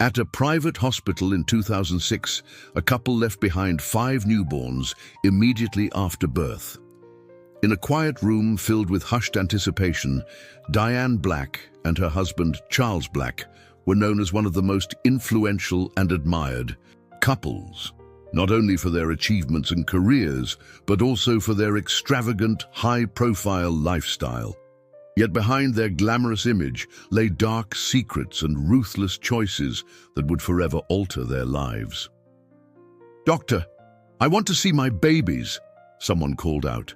At a private hospital in 2006, a couple left behind 5 newborns immediately after birth. In a quiet room filled with hushed anticipation, Diane Black and her husband, Charles Black, were known as one of the most influential and admired couples, not only for their achievements and careers, but also for their extravagant, high-profile lifestyle. Yet behind their glamorous image lay dark secrets and ruthless choices that would forever alter their lives. "Doctor, I want to see my babies," someone called out.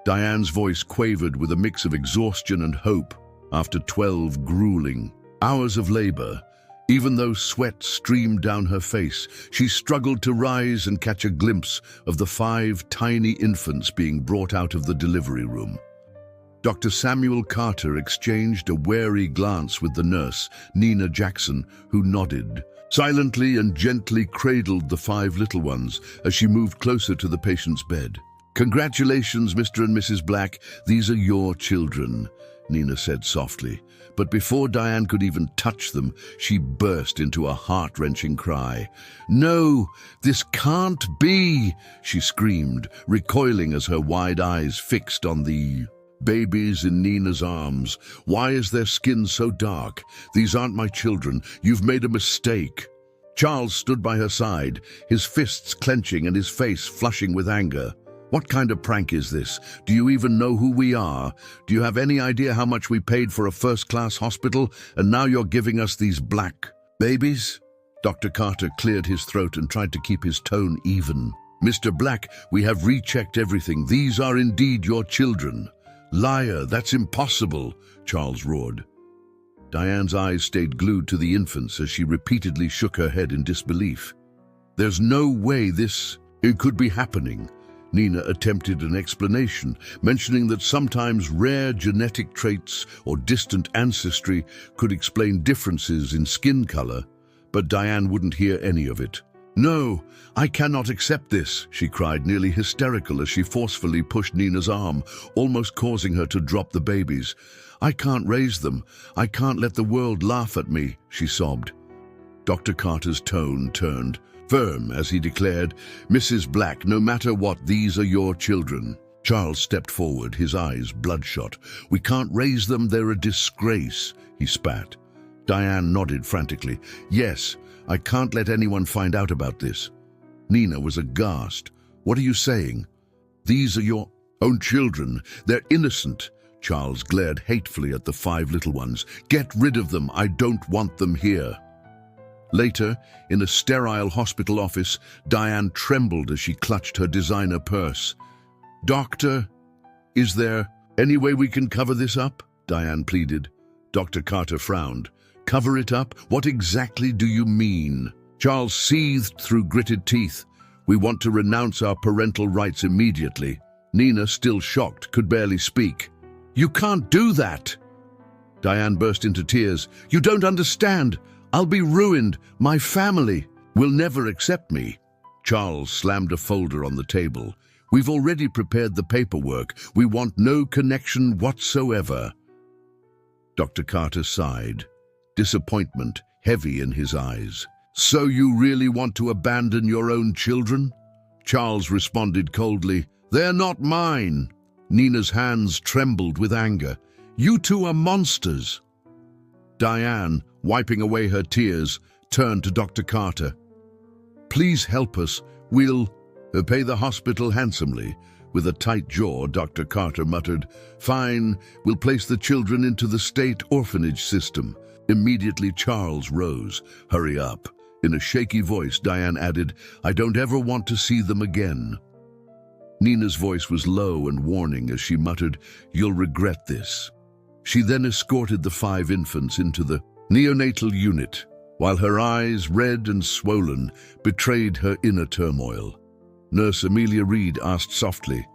Diane's voice quavered with a mix of exhaustion and hope after 12 grueling hours of labor. Even though sweat streamed down her face, she struggled to rise and catch a glimpse of the 5 tiny infants being brought out of the delivery room. Dr. Samuel Carter exchanged a wary glance with the nurse, Nina Jackson, who nodded, silently and gently cradled the 5 little ones as she moved closer to the patient's bed. "Congratulations, Mr. and Mrs. Black, these are your children," Nina said softly. But before Diane could even touch them, she burst into a heart-wrenching cry. "No, this can't be!" she screamed, recoiling as her wide eyes fixed on the babies in Nina's arms. "Why is their skin so dark? These aren't my children. You've made a mistake." Charles stood by her side, his fists clenching and his face flushing with anger. "What kind of prank is this? Do you even know who we are? Do you have any idea how much we paid for a first-class hospital, and now you're giving us these black babies?" Dr. Carter cleared his throat and tried to keep his tone even. "Mr. Black, we have rechecked everything. These are indeed your children." "Liar, that's impossible," Charles roared. Diane's eyes stayed glued to the infants as she repeatedly shook her head in disbelief. "There's no way it could be happening." Nina attempted an explanation, mentioning that sometimes rare genetic traits or distant ancestry could explain differences in skin color, but Diane wouldn't hear any of it. "No, I cannot accept this," she cried, nearly hysterical as she forcefully pushed Nina's arm, almost causing her to drop the babies. "I can't raise them. I can't let the world laugh at me," she sobbed. Dr. Carter's tone turned firm as he declared, "Mrs. Black, no matter what, these are your children." Charles stepped forward, his eyes bloodshot. "We can't raise them, they're a disgrace," he spat. Diane nodded frantically. "Yes, I can't let anyone find out about this." Nina was aghast. "What are you saying? These are your own children. They're innocent." Charles glared hatefully at the 5 little ones. "Get rid of them. I don't want them here." Later, in a sterile hospital office, Diane trembled as she clutched her designer purse. "Doctor, is there any way we can cover this up?" Diane pleaded. Dr. Carter frowned. "Cover it up? What exactly do you mean?" Charles seethed through gritted teeth. "We want to renounce our parental rights immediately." Nina, still shocked, could barely speak. "You can't do that!" Diane burst into tears. "You don't understand. I'll be ruined. My family will never accept me." Charles slammed a folder on the table. "We've already prepared the paperwork. We want no connection whatsoever." Dr. Carter sighed, disappointment heavy in his eyes. "So you really want to abandon your own children?" Charles responded coldly. "They're not mine." Nina's hands trembled with anger. "You two are monsters." Diane, wiping away her tears, turned to Dr. Carter. "Please help us. We'll pay the hospital handsomely." With a tight jaw, Dr. Carter muttered, "Fine, we'll place the children into the state orphanage system." Immediately Charles rose. "Hurry up." In a shaky voice, Diane added, "I don't ever want to see them again." Nina's voice was low and warning as she muttered, "You'll regret this." She then escorted the 5 infants into the neonatal unit, while her eyes, red and swollen, betrayed her inner turmoil. Nurse Amelia Reed asked softly,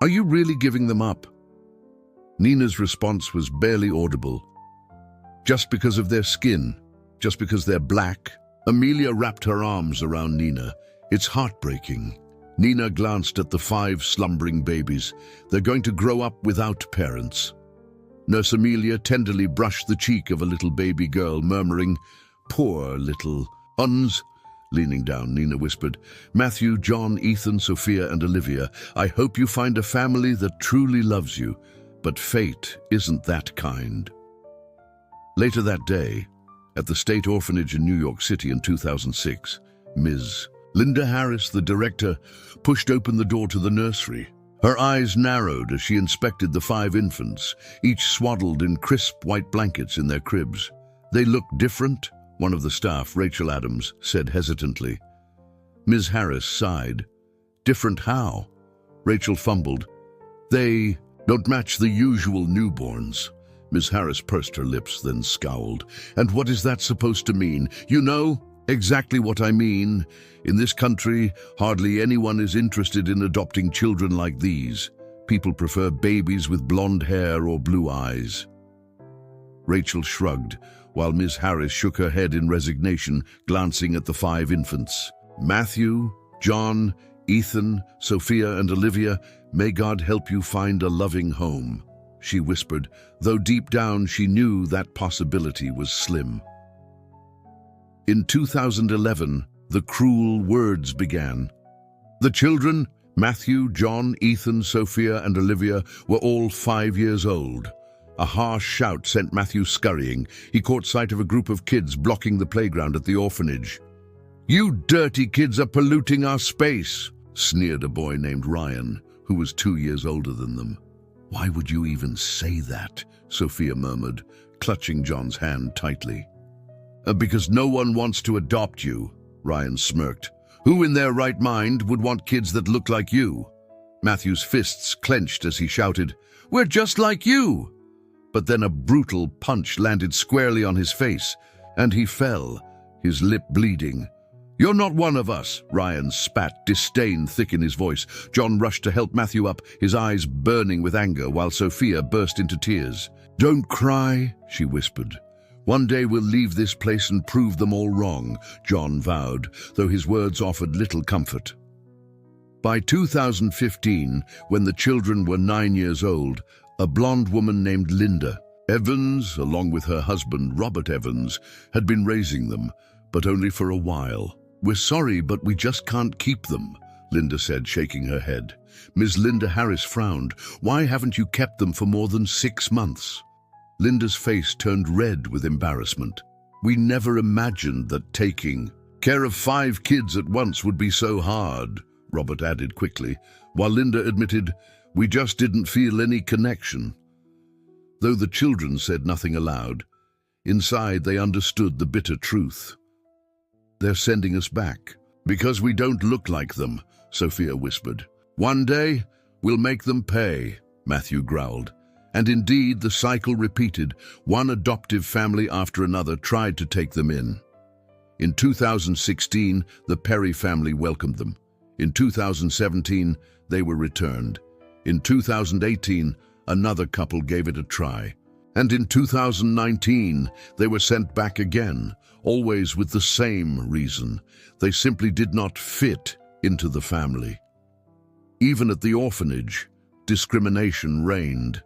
"Are you really giving them up?" Nina's response was barely audible. "Just because of their skin, just because they're black." Amelia wrapped her arms around Nina. "It's heartbreaking." Nina glanced at the 5 slumbering babies. "They're going to grow up without parents." Nurse Amelia tenderly brushed the cheek of a little baby girl, murmuring, poor little uns. Leaning down, Nina whispered, Matthew, John, Ethan, Sophia, and Olivia, I hope you find a family that truly loves you, but fate isn't that kind. Later that day, at the State Orphanage in New York City in 2006, Ms. Linda Harris, the director, pushed open the door to the nursery. Her eyes narrowed as she inspected the 5 infants, each swaddled in crisp white blankets in their cribs. They looked different, one of the staff, Rachel Adams, said hesitantly. Ms. Harris sighed. Different how? Rachel fumbled. They don't match the usual newborns. Ms. Harris pursed her lips, then scowled. And what is that supposed to mean? You know exactly what I mean. In this country, hardly anyone is interested in adopting children like these. People prefer babies with blonde hair or blue eyes. Rachel shrugged, while Ms. Harris shook her head in resignation, glancing at the 5 infants. Matthew, John, Ethan, Sophia, and Olivia, may God help you find a loving home, she whispered, though deep down she knew that possibility was slim. In 2011, the cruel words began. The children, Matthew, John, Ethan, Sophia, and Olivia, were all 5 years old. A harsh shout sent Matthew scurrying. He caught sight of a group of kids blocking the playground at the orphanage. You dirty kids are polluting our space, sneered a boy named Ryan, who was 2 years older than them. Why would you even say that? Sophia murmured, clutching John's hand tightly. Because no one wants to adopt you, Ryan smirked. Who in their right mind would want kids that look like you? Matthew's fists clenched as he shouted, We're just like you! But then a brutal punch landed squarely on his face, and he fell, his lip bleeding. You're not one of us, Ryan spat, disdain thick in his voice. John rushed to help Matthew up, his eyes burning with anger, while Sophia burst into tears. Don't cry, she whispered. One day we'll leave this place and prove them all wrong, John vowed, though his words offered little comfort. By 2015, when the children were 9 years old, a blonde woman named Linda Evans, along with her husband Robert Evans, had been raising them, but only for a while. We're sorry, but we just can't keep them, Linda said, shaking her head. Ms. Linda Harris frowned. Why haven't you kept them for more than 6 months? Linda's face turned red with embarrassment. We never imagined that taking care of 5 kids at once would be so hard, Robert added quickly, while Linda admitted, we just didn't feel any connection. Though the children said nothing aloud, inside they understood the bitter truth. They're sending us back because we don't look like them, Sophia whispered. One day, we'll make them pay, Matthew growled. And indeed, the cycle repeated. One adoptive family after another tried to take them in. In 2016, the Perry family welcomed them. In 2017, they were returned. In 2018, another couple gave it a try. And in 2019, they were sent back again, always with the same reason. They simply did not fit into the family. Even at the orphanage, discrimination reigned.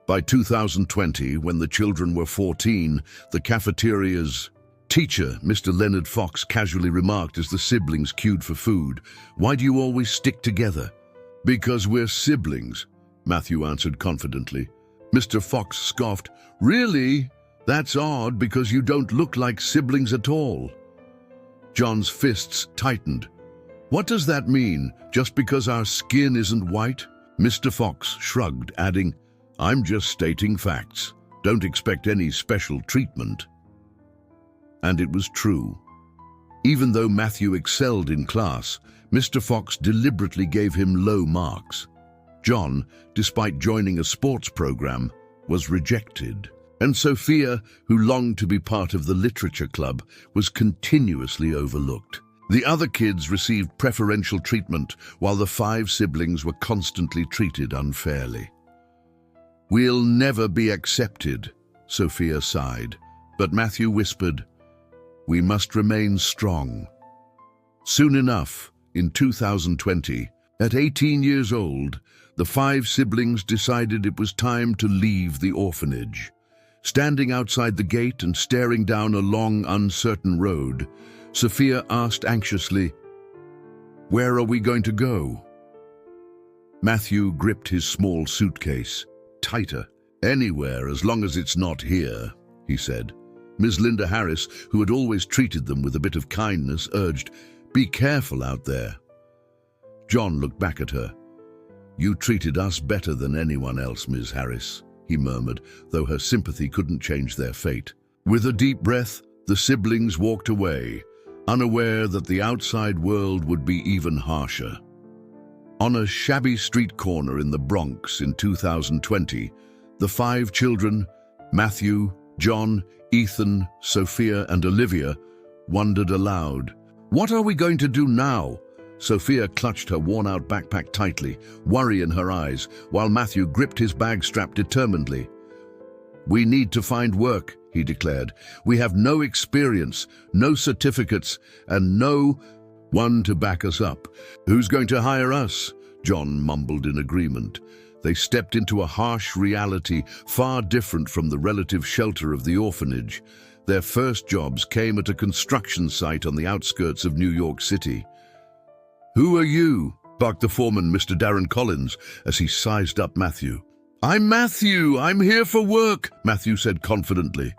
By 2020, when the children were 14, the cafeteria's teacher, Mr. Leonard Fox, casually remarked as the siblings queued for food, "Why do you always stick together?" "Because we're siblings," Matthew answered confidently. Mr. Fox scoffed, "Really? That's odd because you don't look like siblings at all." John's fists tightened. "What does that mean? Just because our skin isn't white?" Mr. Fox shrugged, adding, "I'm just stating facts. Don't expect any special treatment." And it was true. Even though Matthew excelled in class, Mr. Fox deliberately gave him low marks. John, despite joining a sports program, was rejected. And Sophia, who longed to be part of the literature club, was continuously overlooked. The other kids received preferential treatment, while the 5 siblings were constantly treated unfairly. "We'll never be accepted," Sophia sighed, but Matthew whispered, "We must remain strong." Soon enough, in 2020, at 18 years old, the 5 siblings decided it was time to leave the orphanage. Standing outside the gate and staring down a long, uncertain road, Sophia asked anxiously, "Where are we going to go?" Matthew gripped his small suitcase tighter. "Anywhere, as long as it's not here," he said. Ms. Linda Harris, who had always treated them with a bit of kindness, urged, "Be careful out there." John looked back at her. "You treated us better than anyone else, Ms. Harris," he murmured, though her sympathy couldn't change their fate. With a deep breath, the siblings walked away, unaware that the outside world would be even harsher. On a shabby street corner in the Bronx in 2020, the 5 children, Matthew, John, Ethan, Sophia, and Olivia, wondered aloud, "What are we going to do now?" Sophia clutched her worn-out backpack tightly, worry in her eyes, while Matthew gripped his bag strap determinedly. "We need to find work," he declared. "We have no experience, no certificates, and no one to back us up." "Who's going to hire us?" John mumbled in agreement. They stepped into a harsh reality far different from the relative shelter of the orphanage. Their first jobs came at a construction site on the outskirts of New York City. "Who are you?" barked the foreman, Mr. Darren Collins, as he sized up Matthew. "I'm Matthew. I'm here for work," Matthew said confidently.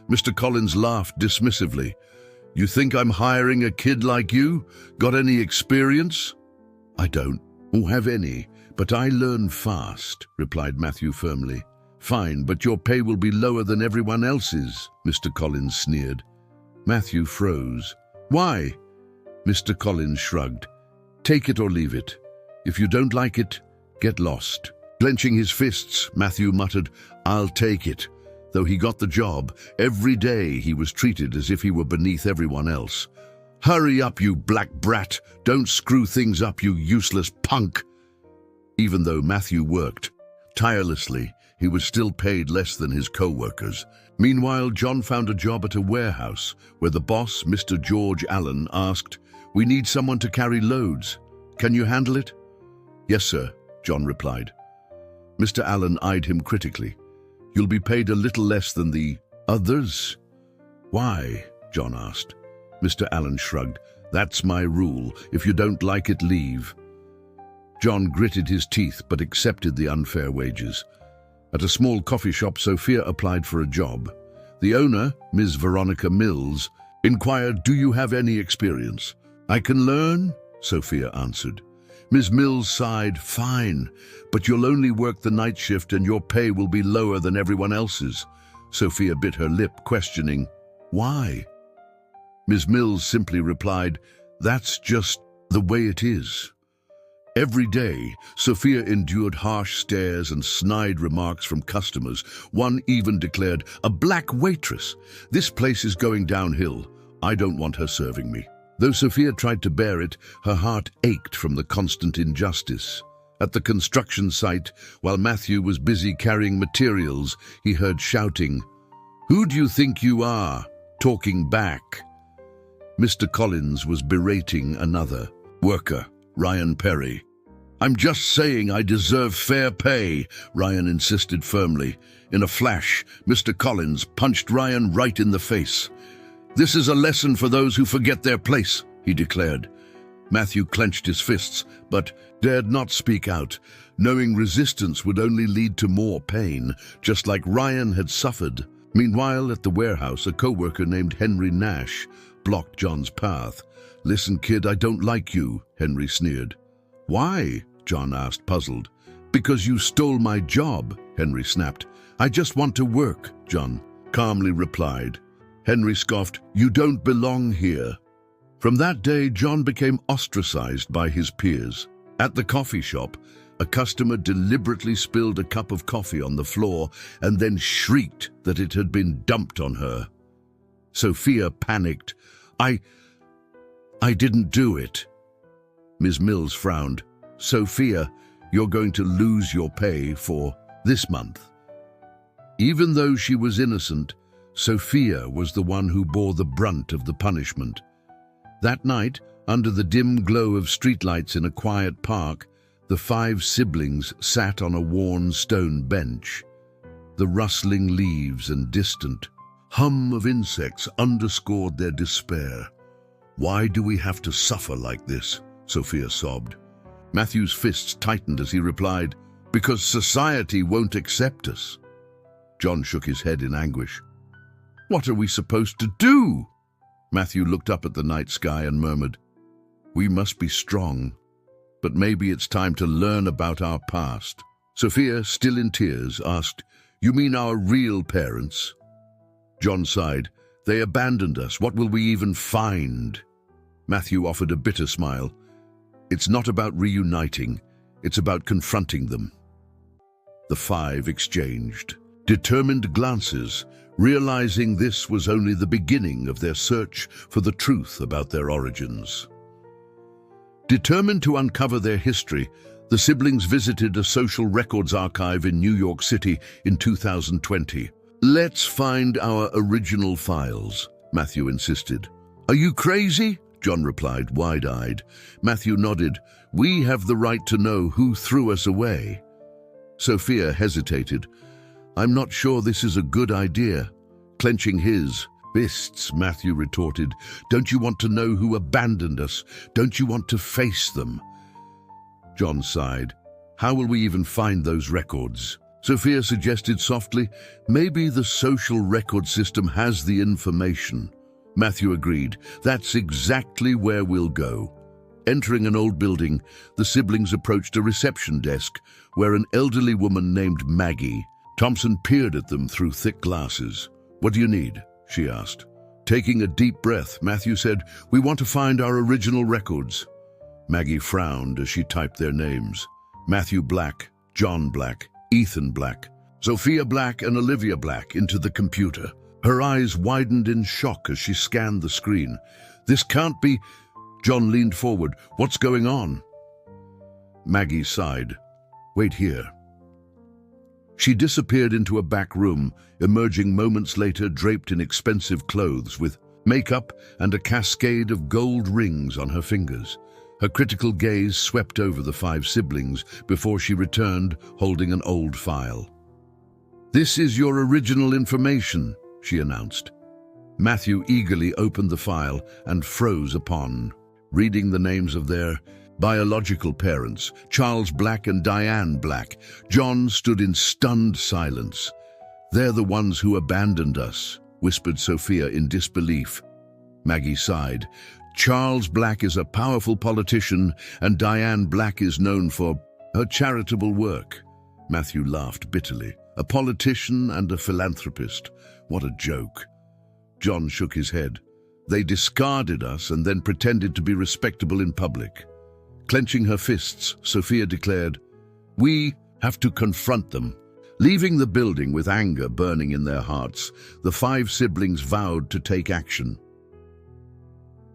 Mr. Collins laughed dismissively. "You think I'm hiring a kid like you? Got any experience?" "I don't have any, but I learn fast," replied Matthew firmly. "Fine, but your pay will be lower than everyone else's," Mr. Collins sneered. Matthew froze. "Why?" Mr. Collins shrugged. "Take it or leave it. If you don't like it, get lost." Clenching his fists, Matthew muttered, "I'll take it." Though he got the job, every day he was treated as if he were beneath everyone else. "Hurry up, you black brat! Don't screw things up, you useless punk!" Even though Matthew worked tirelessly, he was still paid less than his co-workers. Meanwhile, John found a job at a warehouse where the boss, Mr. George Allen, asked, "We need someone to carry loads. Can you handle it?" "Yes, sir," John replied. Mr. Allen eyed him critically. "You'll be paid a little less than the others." "Why?" John asked. Mr. Allen shrugged. "That's my rule. If you don't like it, leave." John gritted his teeth but accepted the unfair wages. At a small coffee shop, Sophia applied for a job. The owner, Ms. Veronica Mills, inquired, "Do you have any experience?" "I can learn," Sophia answered. Ms. Mills sighed. "Fine, but you'll only work the night shift and your pay will be lower than everyone else's." Sophia bit her lip, questioning, "Why?" Ms. Mills simply replied, "That's just the way it is." Every day, Sophia endured harsh stares and snide remarks from customers. One even declared, "A black waitress. This place is going downhill. I don't want her serving me." Though Sophia tried to bear it, her heart ached from the constant injustice. At the construction site, while Matthew was busy carrying materials, he heard shouting, "Who do you think you are? Talking back." Mr. Collins was berating another worker, Ryan Perry. "I'm just saying I deserve fair pay," Ryan insisted firmly. In a flash, Mr. Collins punched Ryan right in the face. "This is a lesson for those who forget their place," he declared. Matthew clenched his fists, but dared not speak out, knowing resistance would only lead to more pain, just like Ryan had suffered. Meanwhile, at the warehouse, a co-worker named Henry Nash blocked John's path. "Listen, kid, I don't like you," Henry sneered. "Why?" John asked, puzzled. "Because you stole my job," Henry snapped. "I just want to work," John calmly replied. Henry scoffed, "You don't belong here." From that day, John became ostracized by his peers. At the coffee shop, a customer deliberately spilled a cup of coffee on the floor and then shrieked that it had been dumped on her. Sophia panicked. I didn't do it." Ms. Mills frowned. "Sophia, you're going to lose your pay for this month." Even though she was innocent, Sophia was the one who bore the brunt of the punishment. That night, under the dim glow of streetlights in a quiet park, the 5 siblings sat on a worn stone bench. The rustling leaves and distant hum of insects underscored their despair. "Why do we have to suffer like this?" Sophia sobbed. Matthew's fists tightened as he replied, "Because society won't accept us." John shook his head in anguish. "What are we supposed to do?" Matthew looked up at the night sky and murmured, "We must be strong, but maybe it's time to learn about our past." Sophia, still in tears, asked, "You mean our real parents?" John sighed. "They abandoned us. What will we even find?" Matthew offered a bitter smile. "It's not about reuniting. It's about confronting them." The five exchanged determined glances, realizing this was only the beginning of their search for the truth about their origins. Determined to uncover their history, the siblings visited a social records archive in New York City in 2020. "Let's find our original files," Matthew insisted. "Are you crazy?" John replied, wide-eyed. Matthew nodded. "We have the right to know who threw us away." Sophia hesitated. "I'm not sure this is a good idea." Clenching his fists, Matthew retorted, "Don't you want to know who abandoned us? Don't you want to face them?" John sighed. "How will we even find those records?" Sophia suggested softly, "Maybe the social record system has the information." Matthew agreed. "That's exactly where we'll go." Entering an old building, the siblings approached a reception desk where an elderly woman named Maggie Thompson peered at them through thick glasses. "What do you need?" she asked. Taking a deep breath, Matthew said, "We want to find our original records." Maggie frowned as she typed their names. Matthew Black, John Black, Ethan Black, Sophia Black and Olivia Black into the computer. Her eyes widened in shock as she scanned the screen. "This can't be—" John leaned forward. "What's going on?" Maggie sighed. "Wait here." She disappeared into a back room, emerging moments later draped in expensive clothes with makeup and a cascade of gold rings on her fingers. Her critical gaze swept over the five siblings before she returned, holding an old file. "This is your original information," she announced. Matthew eagerly opened the file and froze upon reading the names of their biological parents, Charles Black and Diane Black. John stood in stunned silence. "They're the ones who abandoned us," whispered Sophia in disbelief. Maggie sighed. "Charles Black is a powerful politician, and Diane Black is known for her charitable work." Matthew laughed bitterly. "A politician and a philanthropist. What a joke." John shook his head. "They discarded us and then pretended to be respectable in public." Clenching her fists, Sophia declared, "We have to confront them." Leaving the building with anger burning in their hearts, the five siblings vowed to take action.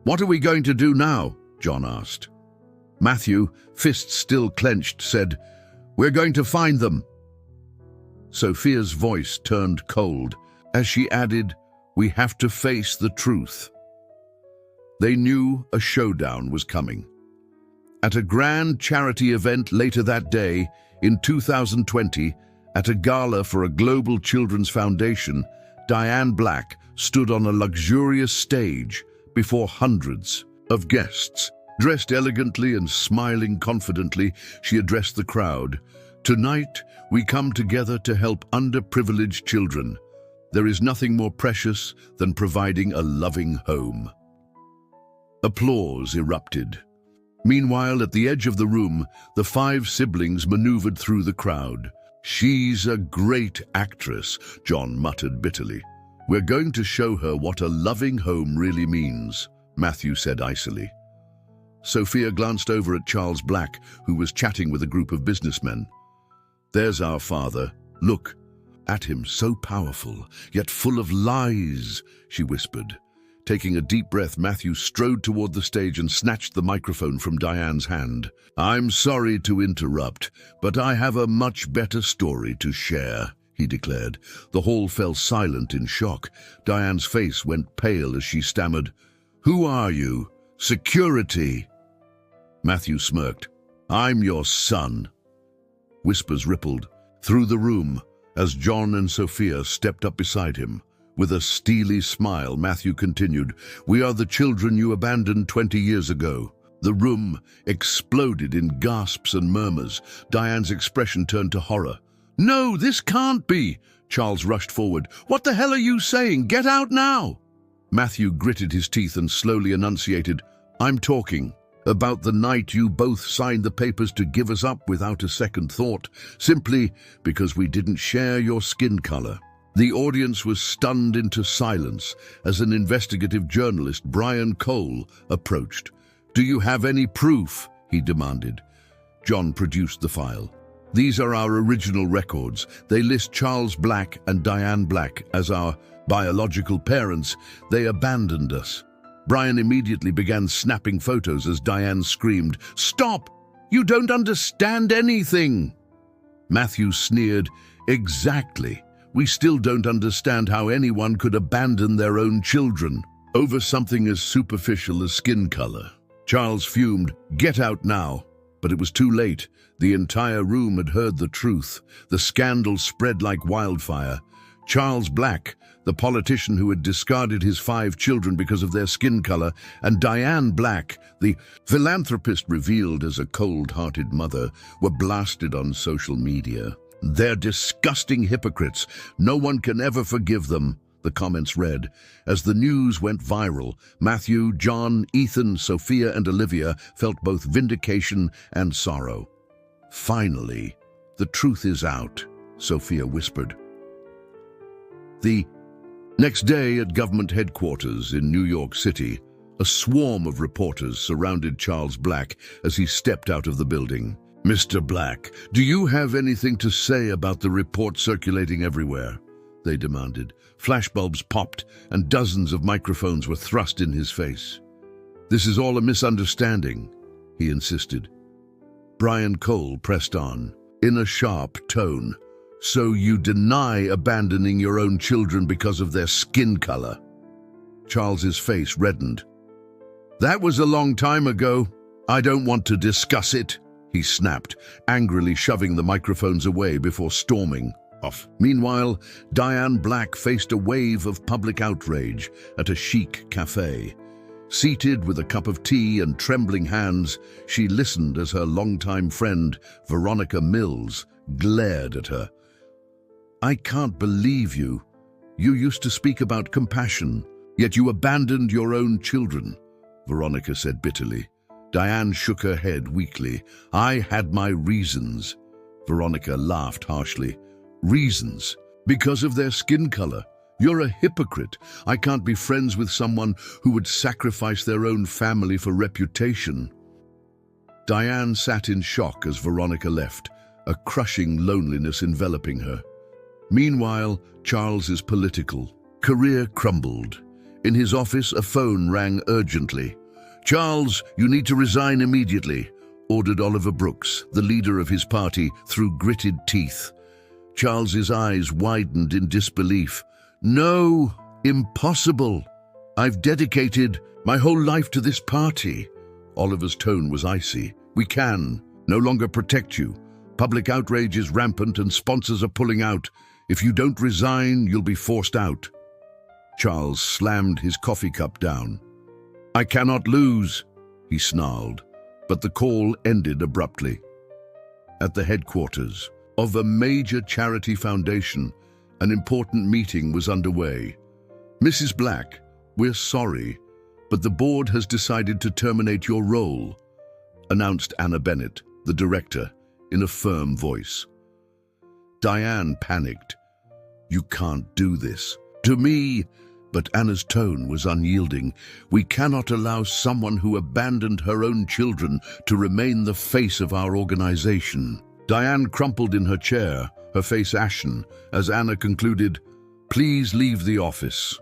"What are we going to do now?" John asked. Matthew, fists still clenched, said, "We're going to find them." Sophia's voice turned cold as she added, "We have to face the truth." They knew a showdown was coming. At a grand charity event later that day, in 2020, at a gala for a global children's foundation, Diane Black stood on a luxurious stage before hundreds of guests. Dressed elegantly and smiling confidently, she addressed the crowd. "Tonight, we come together to help underprivileged children. There is nothing more precious than providing a loving home." Applause erupted. Meanwhile, at the edge of the room, the five siblings maneuvered through the crowd. "She's a great actress," John muttered bitterly. "We're going to show her what a loving home really means," Matthew said icily. Sophia glanced over at Charles Black, who was chatting with a group of businessmen. "There's our father. Look at him, so powerful, yet full of lies," she whispered. Taking a deep breath, Matthew strode toward the stage and snatched the microphone from Diane's hand. "I'm sorry to interrupt, but I have a much better story to share," he declared. The hall fell silent in shock. Diane's face went pale as she stammered, "Who are you? Security!" Matthew smirked. "I'm your son." Whispers rippled through the room As John and Sophia stepped up beside him, with a steely smile, Matthew continued, "We are the children you abandoned 20 years ago." The room exploded in gasps and murmurs. Diane's expression turned to horror. "No, this can't be!" Charles rushed forward. "What the hell are you saying? Get out now!" Matthew gritted his teeth and slowly enunciated, "I'm talking about the night you both signed the papers to give us up without a second thought, simply because we didn't share your skin color." The audience was stunned into silence as an investigative journalist, Brian Cole, approached. "Do you have any proof?" he demanded. John produced the file. "These are our original records. They list Charles Black and Diane Black as our biological parents. They abandoned us." Brian immediately began snapping photos as Diane screamed, "Stop! You don't understand anything!" Matthew sneered, "Exactly. We still don't understand how anyone could abandon their own children over something as superficial as skin color." Charles fumed, "Get out now." But it was too late. The entire room had heard the truth. The scandal spread like wildfire. Charles Black, the politician who had discarded his 5 children because of their skin color, and Diane Black, the philanthropist revealed as a cold-hearted mother, were blasted on social media. "They're disgusting hypocrites. No one can ever forgive them," the comments read. As the news went viral, Matthew, John, Ethan, Sophia, and Olivia felt both vindication and sorrow. "Finally, the truth is out," Sophia whispered. The next day at government headquarters in New York City, a swarm of reporters surrounded Charles Black as he stepped out of the building. "Mr. Black, do you have anything to say about the report circulating everywhere?" they demanded. Flashbulbs popped and dozens of microphones were thrust in his face. "This is all a misunderstanding," he insisted. Brian Cole pressed on, in a sharp tone. "So you deny abandoning your own children because of their skin color?" Charles's face reddened. "That was a long time ago. I don't want to discuss it," he snapped, angrily shoving the microphones away before storming off. Meanwhile, Diane Black faced a wave of public outrage at a chic cafe. Seated with a cup of tea and trembling hands, she listened as her longtime friend, Veronica Mills, glared at her. "I can't believe you. You used to speak about compassion, yet you abandoned your own children," Veronica said bitterly. Diane shook her head weakly. "I had my reasons." Veronica laughed harshly. "Reasons? Because of their skin color? You're a hypocrite. I can't be friends with someone who would sacrifice their own family for reputation." Diane sat in shock as Veronica left, a crushing loneliness enveloping her. Meanwhile, Charles's political career crumbled. In his office, a phone rang urgently. "Charles, you need to resign immediately," ordered Oliver Brooks, the leader of his party, through gritted teeth. Charles's eyes widened in disbelief. "No, impossible. I've dedicated my whole life to this party." Oliver's tone was icy. "We can no longer protect you. Public outrage is rampant and sponsors are pulling out. If you don't resign, you'll be forced out." Charles slammed his coffee cup down. "I cannot lose," he snarled, but the call ended abruptly. At the headquarters of a major charity foundation, an important meeting was underway. "Mrs. Black, we're sorry, but the board has decided to terminate your role," announced Anna Bennett, the director, in a firm voice. Diane panicked. "You can't do this to me." But Anna's tone was unyielding. "We cannot allow someone who abandoned her own children to remain the face of our organization." Diane crumpled in her chair, her face ashen, as Anna concluded, "Please leave the office."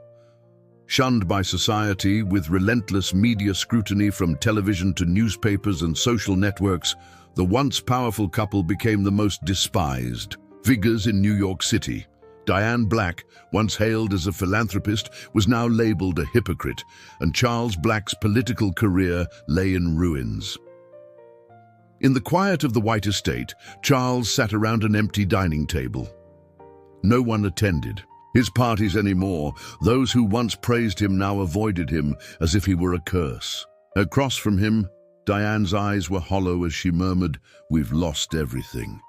Shunned by society, with relentless media scrutiny from television to newspapers and social networks, the once powerful couple became the most despised figures in New York City. Diane Black, once hailed as a philanthropist, was now labeled a hypocrite, and Charles Black's political career lay in ruins. In the quiet of the White Estate, Charles sat around an empty dining table. No one attended his parties anymore. Those who once praised him now avoided him as if he were a curse. Across from him, Diane's eyes were hollow as she murmured, "We've lost everything."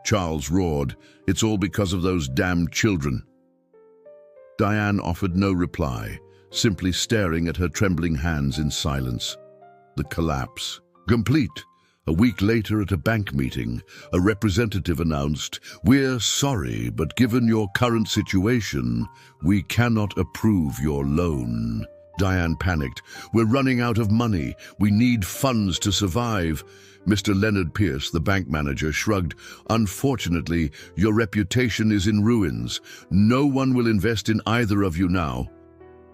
Charles roared, "It's all because of those damned children." Diane offered no reply, simply staring at her trembling hands in silence. The collapse. Complete. A week later at a bank meeting, a representative announced, "We're sorry, but given your current situation, we cannot approve your loan." Diane panicked. "We're running out of money. We need funds to survive." Mr. Leonard Pierce, the bank manager, shrugged. "Unfortunately, your reputation is in ruins. No one will invest in either of you now."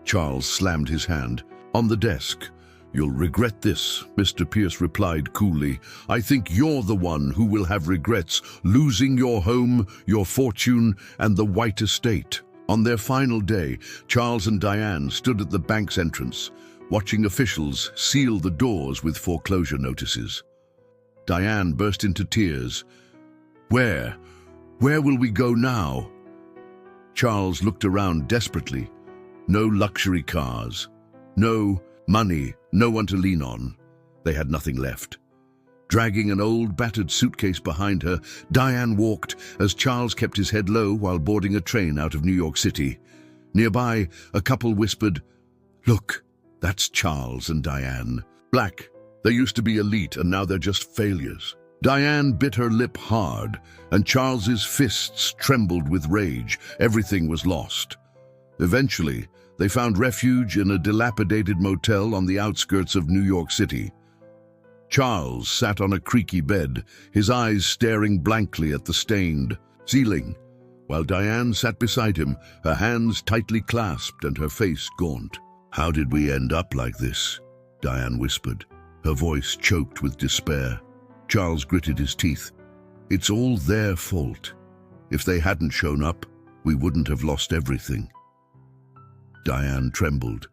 Charles slammed his hand on the desk. "You'll regret this," Mr. Pierce replied coolly. "I think you're the one who will have regrets, losing your home, your fortune, and the White Estate." On their final day, Charles and Diane stood at the bank's entrance, watching officials seal the doors with foreclosure notices. Diane burst into tears. Where will we go now?" Charles looked around desperately. No luxury cars, no money, no one to lean on. They had nothing left. Dragging an old, battered suitcase behind her, Diane walked as Charles kept his head low while boarding a train out of New York City. Nearby, a couple whispered, "Look, that's Charles and Diane. Black. They used to be elite, and now they're just failures." Diane bit her lip hard, and Charles's fists trembled with rage. Everything was lost. Eventually, they found refuge in a dilapidated motel on the outskirts of New York City. Charles sat on a creaky bed, his eyes staring blankly at the stained ceiling, while Diane sat beside him, her hands tightly clasped and her face gaunt. "How did we end up like this?" Diane whispered, her voice choked with despair. Charles gritted his teeth. "It's all their fault. If they hadn't shown up, we wouldn't have lost everything." Diane trembled.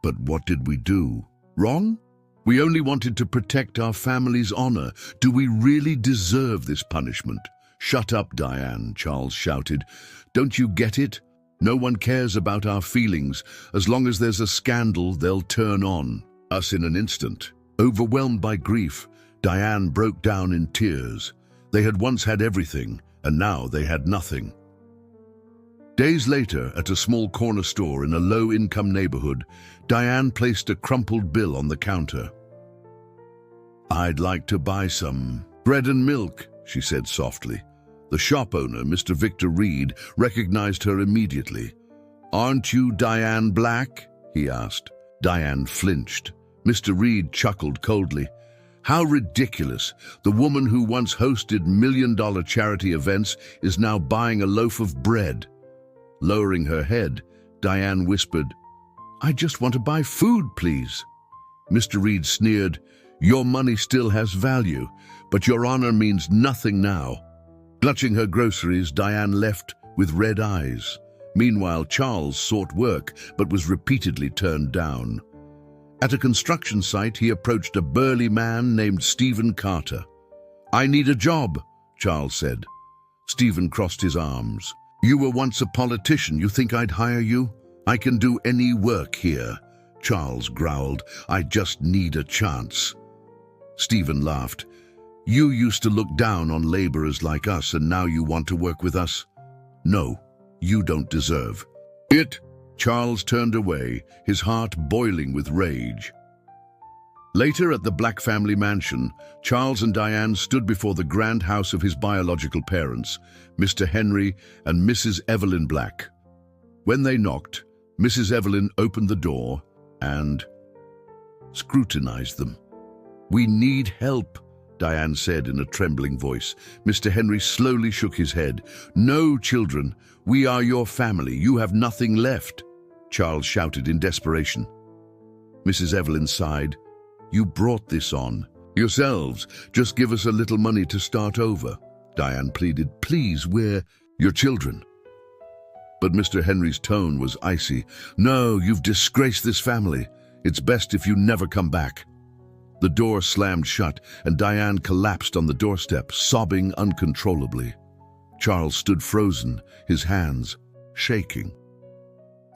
"But what did we do? Wrong? We only wanted to protect our family's honor. Do we really deserve this punishment?" "Shut up, Diane," Charles shouted. "Don't you get it? No one cares about our feelings. As long as there's a scandal, they'll turn on us in an instant." Overwhelmed by grief, Diane broke down in tears. They had once had everything, and now they had nothing. Days later, at a small corner store in a low-income neighborhood, Diane placed a crumpled bill on the counter. "I'd like to buy some bread and milk," she said softly. The shop owner, Mr. Victor Reed, recognized her immediately. "Aren't you Diane Black?" he asked. Diane flinched. Mr. Reed chuckled coldly. "How ridiculous! The woman who once hosted million-dollar charity events is now buying a loaf of bread." Lowering her head, Diane whispered, "I just want to buy food, please." Mr. Reed sneered, "Your money still has value, but your honor means nothing now." Clutching her groceries, Diane left with red eyes. Meanwhile, Charles sought work, but was repeatedly turned down. At a construction site, he approached a burly man named Stephen Carter. "I need a job," Charles said. Stephen crossed his arms. "You were once a politician. You think I'd hire you? I can do any work here." Charles growled, "I just need a chance." Stephen laughed. "You used to look down on laborers like us, and now you want to work with us? No, you don't deserve it." Charles turned away, his heart boiling with rage. Later at the Black family mansion, Charles and Diane stood before the grand house of his biological parents, Mr. Henry and Mrs. Evelyn Black. When they knocked, Mrs. Evelyn opened the door and scrutinized them. "We need help," Diane said in a trembling voice. Mr. Henry slowly shook his head. "No, children, we are your family. You have nothing left," Charles shouted in desperation. Mrs. Evelyn sighed. "You brought this on yourselves. Just give us a little money to start over," Diane pleaded. "Please, we're your children." But Mr. Henry's tone was icy. "No, you've disgraced this family. It's best if you never come back." The door slammed shut, and Diane collapsed on the doorstep, sobbing uncontrollably. Charles stood frozen, his hands shaking.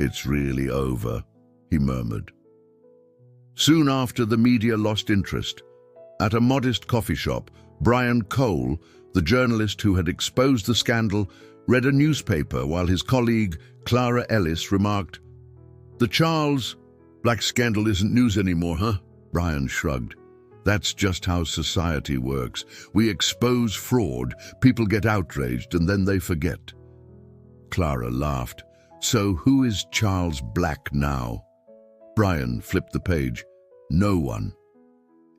"It's really over," he murmured. Soon after, the media lost interest. At a modest coffee shop, Brian Cole, the journalist who had exposed the scandal, read a newspaper while his colleague, Clara Ellis, remarked, "The Charles Black scandal isn't news anymore, huh?" Brian shrugged. "That's just how society works. We expose fraud, people get outraged, and then they forget." Clara laughed. "So who is Charles Black now?" Brian flipped the page. "No one."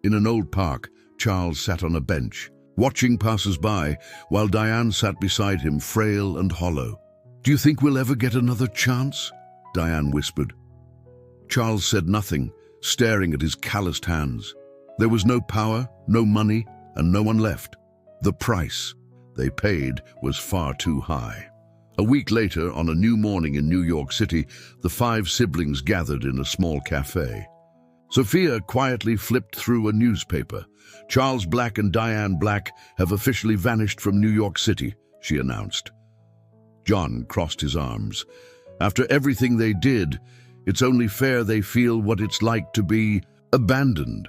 In an old park, Charles sat on a bench, watching passers-by, while Diane sat beside him, frail and hollow. "Do you think we'll ever get another chance?" Diane whispered. Charles said nothing, staring at his calloused hands. There was no power, no money, and no one left. The price they paid was far too high. A week later, on a new morning in New York City, the 5 siblings gathered in a small cafe. Sophia quietly flipped through a newspaper. "Charles Black and Diane Black have officially vanished from New York City," she announced. John crossed his arms. "After everything they did, it's only fair they feel what it's like to be abandoned."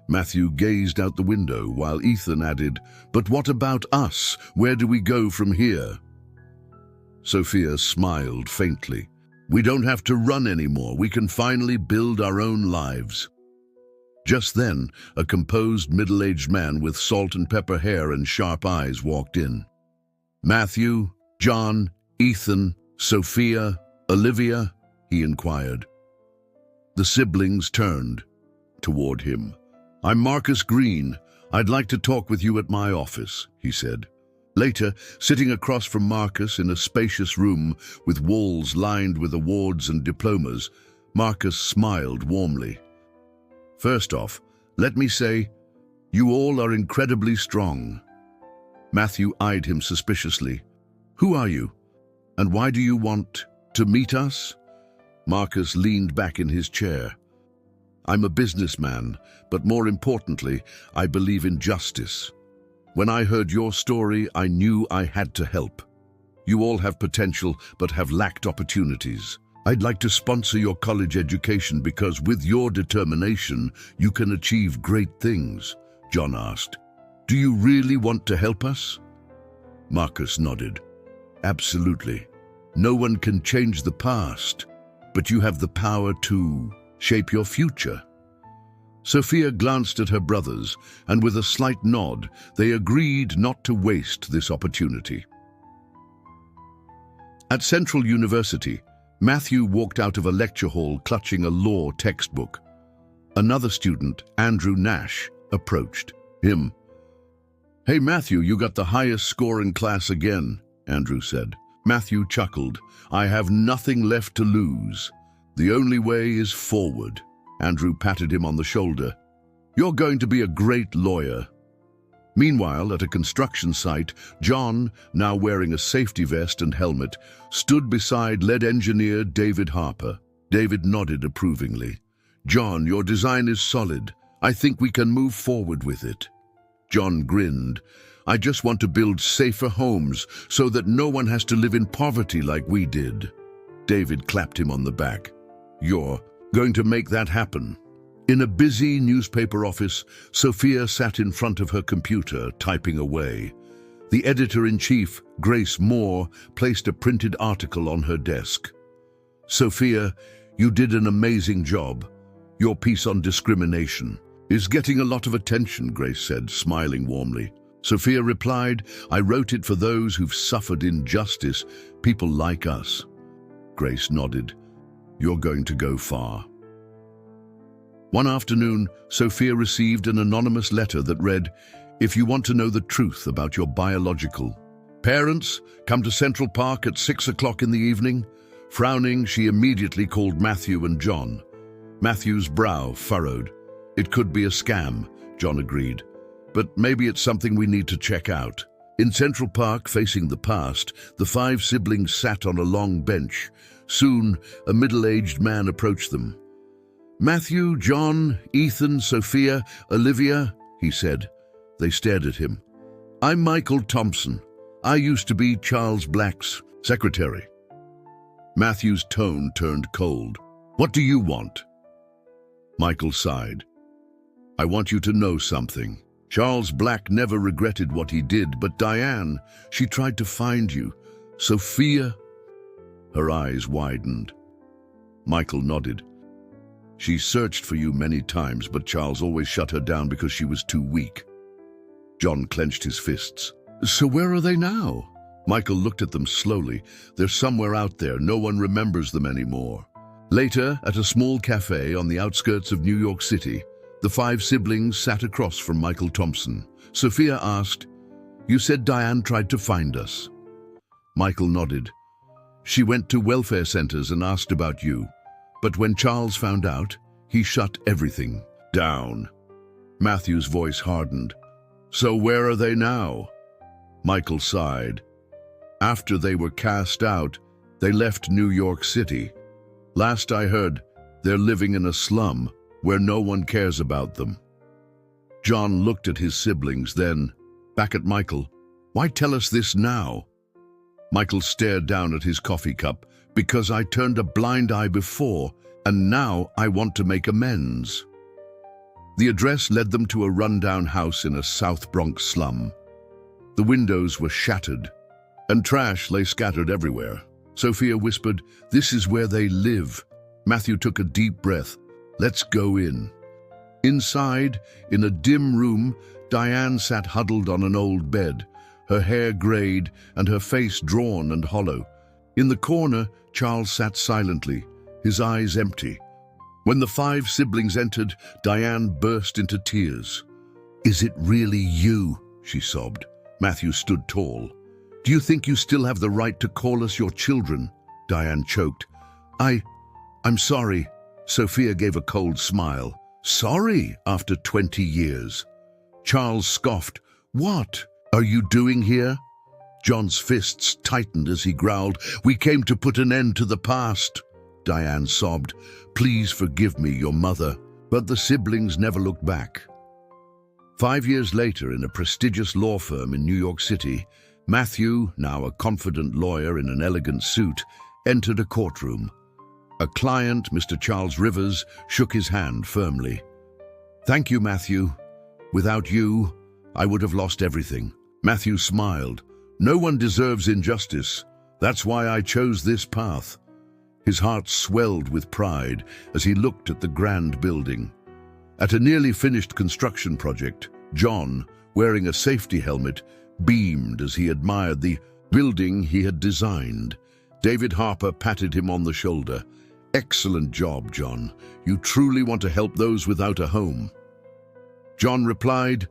Matthew gazed out the window while Ethan added, "But what about us? Where do we go from here?" Sophia smiled faintly. "We don't have to run anymore. We can finally build our own lives." Just then, a composed middle-aged man with salt and pepper hair and sharp eyes walked in. "Matthew, John, Ethan, Sophia, Olivia?" he inquired. The siblings turned toward him. "I'm Marcus Green. I'd like to talk with you at my office," he said. Later, sitting across from Marcus in a spacious room with walls lined with awards and diplomas, Marcus smiled warmly. "First off, let me say, you all are incredibly strong." Matthew eyed him suspiciously. "Who are you? And why do you want to meet us?" Marcus leaned back in his chair. "I'm a businessman, but more importantly, I believe in justice. When I heard your story, I knew I had to help. You all have potential, but have lacked opportunities. I'd like to sponsor your college education because with your determination, you can achieve great things," John asked. "Do you really want to help us?" Marcus nodded. "Absolutely. No one can change the past, but you have the power to shape your future." Sophia glanced at her brothers, and with a slight nod, they agreed not to waste this opportunity. At Central University, Matthew walked out of a lecture hall clutching a law textbook. Another student, Andrew Nash, approached him. "Hey Matthew, you got the highest score in class again," Andrew said. Matthew chuckled. "I have nothing left to lose. The only way is forward." Andrew patted him on the shoulder. "You're going to be a great lawyer." Meanwhile, at a construction site, John, now wearing a safety vest and helmet, stood beside lead engineer David Harper. David nodded approvingly. "John, your design is solid. I think we can move forward with it." John grinned. "I just want to build safer homes so that no one has to live in poverty like we did." David clapped him on the back. "You're going to make that happen." In a busy newspaper office, Sophia sat in front of her computer, typing away. The editor-in-chief, Grace Moore, placed a printed article on her desk. "Sophia, you did an amazing job. Your piece on discrimination is getting a lot of attention," Grace said, smiling warmly. Sophia replied, "I wrote it for those who've suffered injustice, people like us." Grace nodded. "You're going to go far." One afternoon, Sophia received an anonymous letter that read, "If you want to know the truth about your biological parents, come to Central Park at 6 o'clock in the evening." Frowning, she immediately called Matthew and John. Matthew's brow furrowed. "It could be a scam," John agreed. "But maybe it's something we need to check out." In Central Park, facing the past, the 5 siblings sat on a long bench. Soon, a middle-aged man approached them. "Matthew, John, Ethan, Sophia, Olivia," he said. They stared at him. "I'm Michael Thompson. I used to be Charles Black's secretary. Matthew's tone turned cold. What do you want? Michael sighed. I want you to know something. Charles Black never regretted what he did, but Diane, she tried to find you. Sophia? Her eyes widened. Michael nodded. She searched for you many times, but Charles always shut her down because she was too weak. John clenched his fists. So where are they now? Michael looked at them slowly. They're somewhere out there. No one remembers them anymore. Later, at a small cafe on the outskirts of New York City, the 5 siblings sat across from Michael Thompson. Sophia asked, You said Diane tried to find us. Michael nodded. She went to welfare centers and asked about you. But when Charles found out, he shut everything down. Matthew's voice hardened. So where are they now? Michael sighed. After they were cast out, they left New York City. Last I heard, they're living in a slum where no one cares about them. John looked at his siblings, then back at Michael. Why tell us this now? Michael stared down at his coffee cup. Because I turned a blind eye before, and now I want to make amends. The address led them to a rundown house in a South Bronx slum. The windows were shattered, and trash lay scattered everywhere. Sophia whispered, This is where they live. Matthew took a deep breath. Let's go in. Inside, in a dim room, Diane sat huddled on an old bed, her hair grayed and her face drawn and hollow. In the corner, Charles sat silently, his eyes empty. When the 5 siblings entered, Diane burst into tears. Is it really you? She sobbed. Matthew stood tall. Do you think you still have the right to call us your children? Diane choked. I'm sorry. Sophia gave a cold smile. Sorry after 20 years. Charles scoffed. What are you doing here? John's fists tightened as he growled, We came to put an end to the past. Diane sobbed, Please forgive me, your mother. But the siblings never looked back. 5 years later, in a prestigious law firm in New York City, Matthew, now a confident lawyer in an elegant suit, entered a courtroom. A client, Mr. Charles Rivers, shook his hand firmly. Thank you, Matthew. Without you, I would have lost everything. Matthew smiled. No one deserves injustice. That's why I chose this path. His heart swelled with pride as he looked at the grand building. At a nearly finished construction project, John, wearing a safety helmet, beamed as he admired the building he had designed. David Harper patted him on the shoulder. Excellent job, John. You truly want to help those without a home. John replied,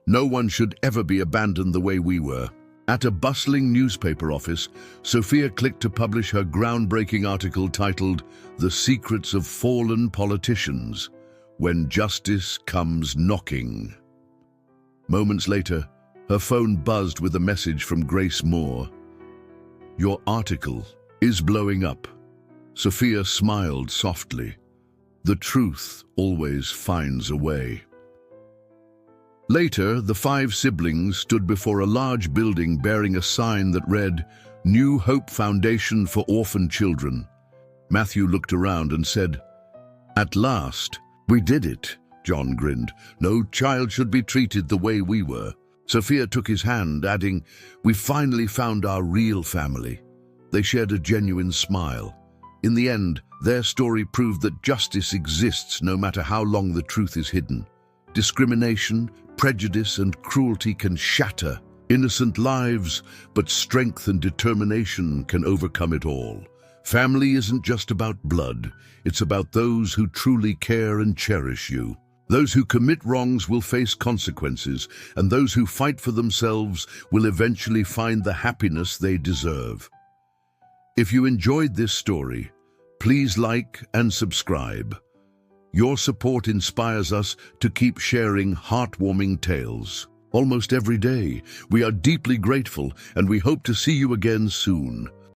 No one should ever be abandoned the way we were. At a bustling newspaper office, Sophia clicked to publish her groundbreaking article titled The Secrets of Fallen Politicians, When Justice Comes Knocking. Moments later, her phone buzzed with a message from Grace Moore. Your article is blowing up. Sophia smiled softly. The truth always finds a way. Later, the 5 siblings stood before a large building bearing a sign that read, New Hope Foundation for Orphan Children. Matthew looked around and said, At last, we did it. John grinned. No child should be treated the way we were. Sophia took his hand, adding, We finally found our real family. They shared a genuine smile. In the end, their story proved that justice exists no matter how long the truth is hidden. Discrimination, prejudice, and cruelty can shatter innocent lives, but strength and determination can overcome it all. Family isn't just about blood. It's about those who truly care and cherish you. Those who commit wrongs will face consequences, and those who fight for themselves will eventually find the happiness they deserve. If you enjoyed this story, please like and subscribe. Your support inspires us to keep sharing heartwarming tales. Almost every day, we are deeply grateful, and we hope to see you again soon.